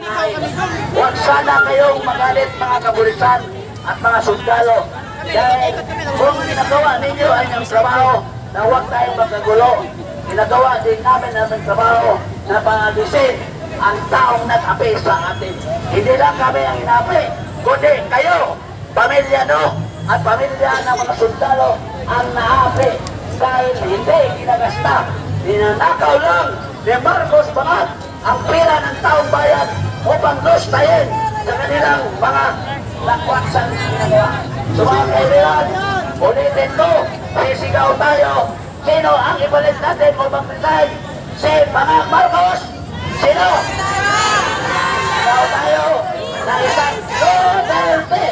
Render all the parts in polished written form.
ay huwag sana kayong magalit mga kapulisan at mga sundalo. Dahil kung ginagawa ninyo ay ng trabaho na huwag tayong magkagulo, ginagawa din namin ng trabaho na pangagisin ang taong nag-api sa atin. Hindi lang kami ang inapi, kundi kayo, pamilya no, at pamilya ng mga sundalo ang naapi dahil hindi ginagasta. Ninanakaw lang ni Marcos Bagat ang pera ng taong bayan upang lustayin sa kanilang mga lakwatsan ginagawa. So mga kaibigan, ulitin ko, sisigaw tayo. Sino ang ipalit natin o magpitay? Si Pangak Marcos? Sino? Sisigaw tayo na isang Duterte!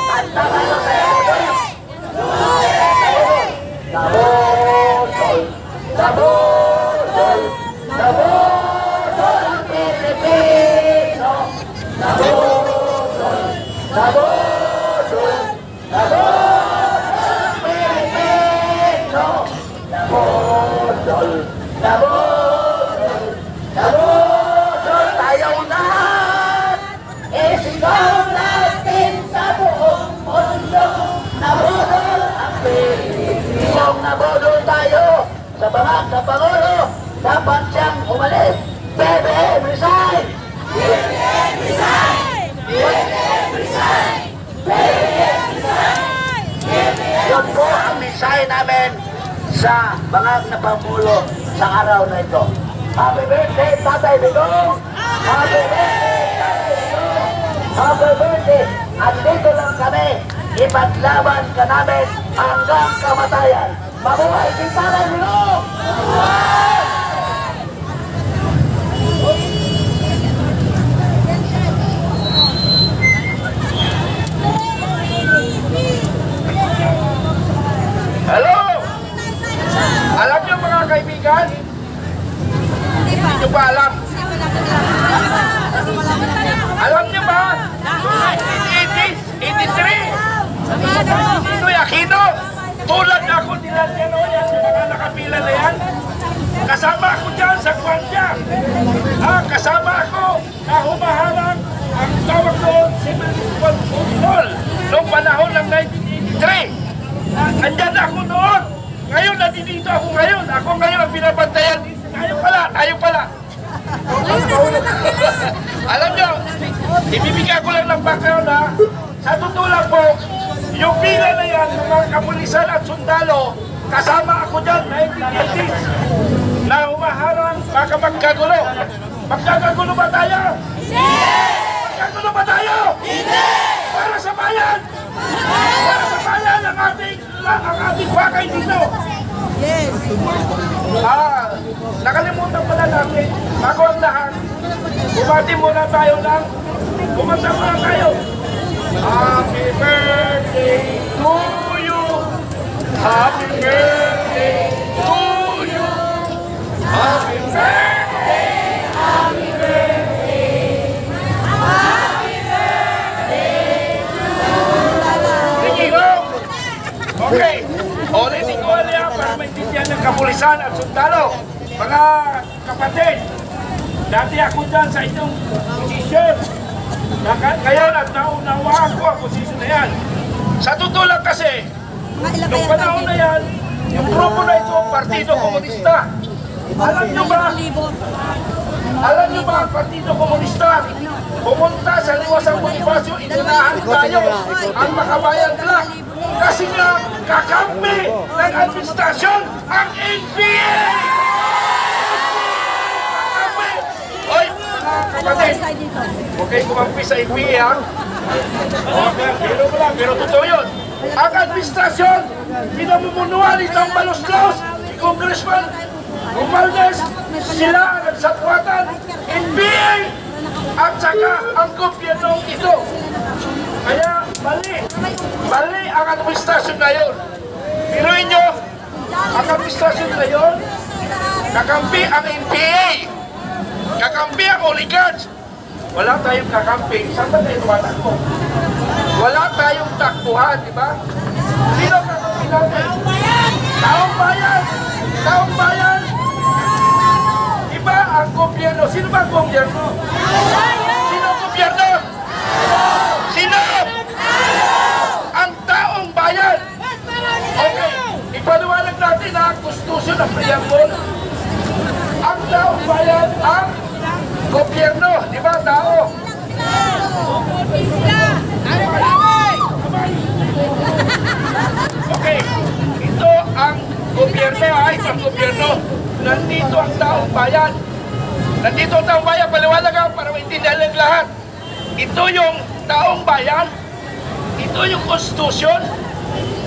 Kanta tayo sa Nabudol! Nabudol! Nabudol ang Pilipino! Nabudol! Nabudol! Nabudol ang Pilipino! Nabudol! Nabudol! Nabudol tayong lahat! Isigaw natin sa buong mundo! Nabudol ang Pilipino! Nabudol tayo! Sa Bangag na Pangulo, dapat siyang umalis. BBM resign! BBM resign! BBM resign! BBM resign! Yun po ang mensahe namin sa Bangag na Pangulo sa araw na ito. Happy birthday, Tatay Digong! Happy birthday, Tatay Digong! Happy birthday! At dito lang kami, ipaglaban ka namin hanggang kamatayan. Mabuhay si Tatay Digong! Hello! Alam niyo mga kaibigan? Hindi niyo ba alam? Alam niyo ba? 1983! Ito'y Aquino! Tulad ako nila yan o yan, yung mga nakapila na yan. Kasama ako dyan sa Guardia. Kasama ako na humaharang ang tawag doon si Municipal Control noong panahon ng 1983. Andyan ako noon. Ngayon, nandito ako ngayon. Ako ngayon ang binabantayan. Tayo pala. Alam nyo, ibibigay ko lang ng background ha. Sa totoo lang po, yung pila na yan, ng mga kapulisan at sundalo, kasama ako dyan, 1980s, na humaharang, baka magkagulo. Magkakagulo ba tayo? Hindi! Magkagulo ba tayo? Hindi! Para sa bayan! Para sa bayan ang ating bakay dito! Yes! Nakalimutan pala natin, bago ang lahat, bumati muna tayo ng, kumanta muna tayo. Happy birthday to you! Happy birthday to you! Happy birthday! Happy birthday! Happy birthday to you! Okay, ulitin ko yan para maintindihan ng kapulisan at sundalo. Mga kapatid, dati ako dyan sa inyong posisyon. Ngayon at naunawaan ko ang posisyon na yan. Sa totoo lang kasi, noong panahon na yan, yung grupo na ito, Partido Komunista. Alam nyo ba ang Partido Komunista? Pumunta sa Luwasang Bonifacio, inunahan tayo ang makabayan nila. Kasi nga, kakampi ng administrasyon ang NPA! Hoy, kapatid, huwag kayo kumampi sa NPA, ha? Okay, pero totoo yun. Ang administrasyon, pinamumunuan itong Balostros, si Congressman Romualdez, sila ang nagsatwatan, NPA, at saka ang gobyernong ito. Kaya, mali ang administrasyon ngayon. Pinuhin nyo, ang administrasyon ngayon, kakampi ang NPA. Kakampi ang oligarchs. Wala tayong kakampi. Saan ba tayo tumatakbo? Wala tayong takbuhan, di ba? Sino kakampi natin? Taong bayan! Taong bayan! Iba ang gobyerno. Sino ba ang gobyerno? Sino ang gobyerno? Sino? Ang taong bayan! Okay, ipaliwanag natin ang konstitusyon ng preamble. Ang taong bayan ang gobyerno, di ba, tao? Okay, ito ang gobyerno, isang gobyerno. Nandito ang taong bayan. Nandito ang taong bayan, paliwanag ako para maintindihan ng lahat. Ito yung taong bayan. Ito yung konstitusyon.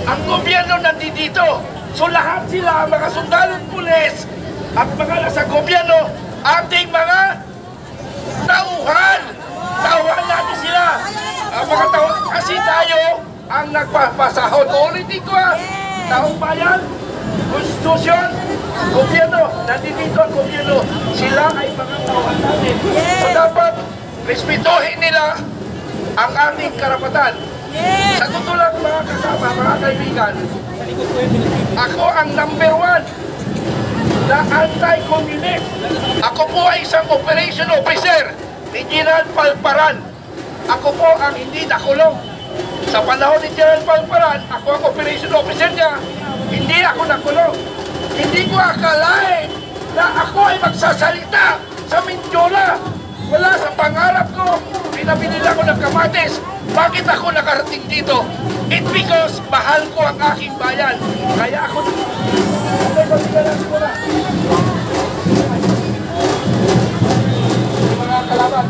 Ang gobyerno nandito. So lahat sila, mga sundalo at pulis at mga nasa gobyerno, ating mga tauhan. Tauhan natin sila. Ang mga tauhan, kasi tayo ang nagpapasahod. Ulitin ko taong bayan, konstitusyon, gobyerno, nandito ang gobyerno. Sila ay mga tauhan natin. So dapat respetuhin nila ang ating karapatan. Sa totoo lang mga kasama, mga kaibigan, ako ang #1 na anti-communist. Ako po ay isang operation officer ni General Palparan. Ako po ang hindi nakulong. Sa panahon ni General Palparan, ako ang operation officer niya. Hindi ako nakulong. Hindi ko akalain na ako ay magsasalita sa Mindiola. Wala sa pangarap ko. Pinabinila ko ng kamatis. Bakit ako nakarating dito? It's because mahal ko ang aking bayan. Kaya ako... Mga kalaban.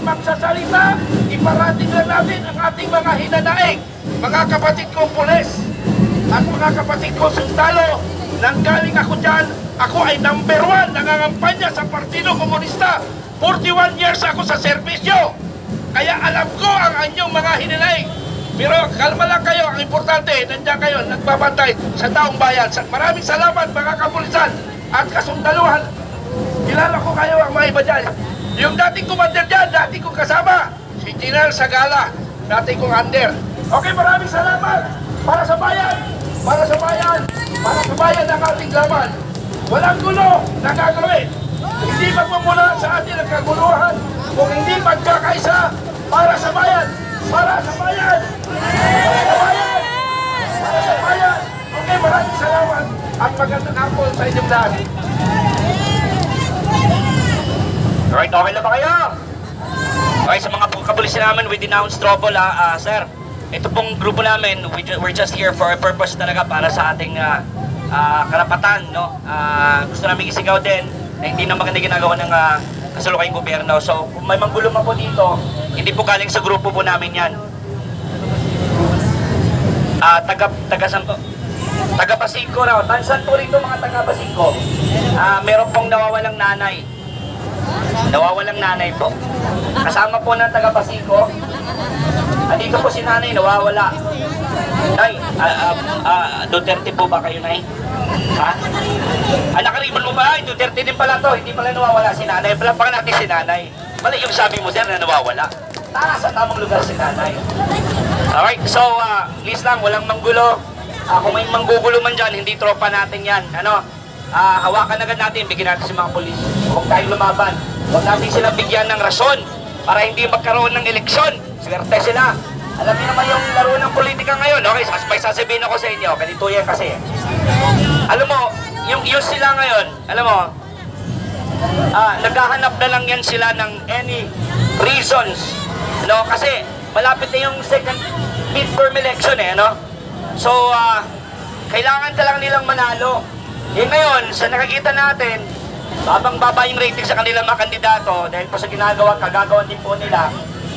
Magsasalita, iparating lang natin ang ating mga hinanaing, mga kapatid kong pulis at mga kapatid kong sundalo. Nanggaling ako dyan, ako ay #1 nangangampanya sa Partido Komunista. 41 years ako sa serbisyo, kaya alam ko ang anyong mga hinanaing. Pero kalma lang kayo, ang importante, nandiyan kayo, nagbabantay sa taong bayan. Maraming salamat mga kapulisan at kasundaluhan. Kilala ko kayo ang mga iba dyan. Yung dating commander dyan, dating kong kasama, si General Sagala, dating kong under. Okay, maraming salamat para sa bayan, para sa bayan, para sa bayan ng ating laban. Walang gulo na gagawin. Hindi magmumula sa atin ang kaguluhan kung hindi magkakaisa para sa bayan, para sa bayan, para sa bayan, para sa bayan. Okay, maraming salamat at magandang hapon sa inyong lahat. Alright, okay na ba kayo? Okay, sa mga kapulis namin, we denounce trouble, sir. Ito pong grupo namin, we're just here for a purpose talaga para sa ating karapatan, no? Gusto namin isigaw din na hindi na maganda ginagawa ng kasalukuyang gobyerno. So, kung may manggulo man po dito, hindi po galing sa grupo po namin yan. Taga Pasingko raw. Tansan po rito mga taga Pasingko. Meron pong nawawalang nanay. Nawawalang nanay po. Kasama po ng taga Pasingko. Dito po si nanay, nawawala. Nay, Duterte po ba kayo, Nay? Ha? Nakariban mo ba? Duterte din pala to. Hindi pala nawawala si nanay. Palapakan natin si nanay. Mali yung sabi mo, sir, na nawawala. Tara sa tamang lugar si nanay. Alright, so, please lang, walang manggulo. Kung may manggugulo man dyan, hindi tropa natin yan. Hawakan agad natin, bigyan natin si mga polis. Huwag tayong lumaban. Huwag natin sila bigyan ng rason para hindi magkaroon ng eleksyon. Swerte sila. Alam niyo naman yung laro ng politika ngayon, okay? May sasabihin ako sa inyo, ganito yan kasi. yung sila ngayon, alam mo, naghahanap na lang yan sila ng any reasons. No? Kasi malapit na yung second midterm election eh, no? So, kailangan talaga nilang manalo. Eh ngayon, sa nakikita natin, babang-baba yung rating sa kanilang mga kandidato dahil po sa kagagawa din po nila.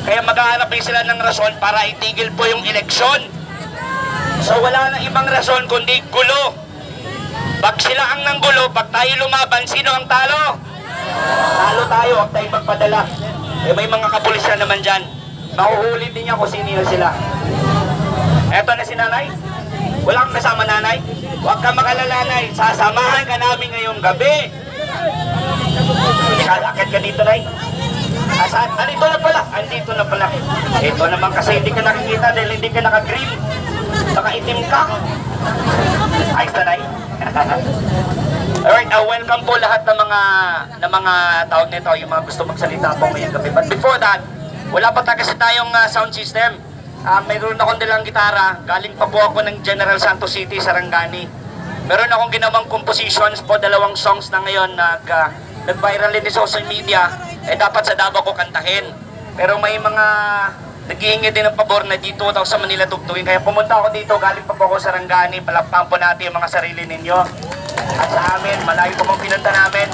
Kaya maghahanap din sila ng rason para itigil po yung eleksyon. So wala na ibang rason kundi gulo. Pag sila ang nanggulo, pag tayo lumaban, sino ang talo? Talo tayo, huwag tayo magpadala. Eh may mga kapulisyan naman dyan. Mahuhuli din niya kung sino sila. Eto na si nanay. Wala kang kasama nanay. Huwag ka makalala, nanay. Sasamahan ka namin ngayong gabi. Kalakit ka dito, nay. Asaan? Andito na pala. Andito na pala. Ito naman kasi hindi ka nakikita dahil hindi ka naka-green. Naka-itim ka. Ayos na, nay. Alright, welcome po lahat ng mga tawag nito, yung mga gusto magsalita po ngayong gabi. But before that, wala pa kasi tayong sound system. Mayroon akong dalang gitara. Galing pa po ako ng General Santos City, Sarangani. Meron akong ginawang compositions po, 2 songs na ngayon nag-viral din sa social media. Eh dapat sa Davao ko kantahin. Pero may mga nag-iingi din ng pabor na dito daw sa Manila tugtugin. Kaya pumunta ako dito, galing pa po ako sa Sarangani. Palakpakan po natin yung mga sarili ninyo. At sa amin, malayo po mong pinunta namin.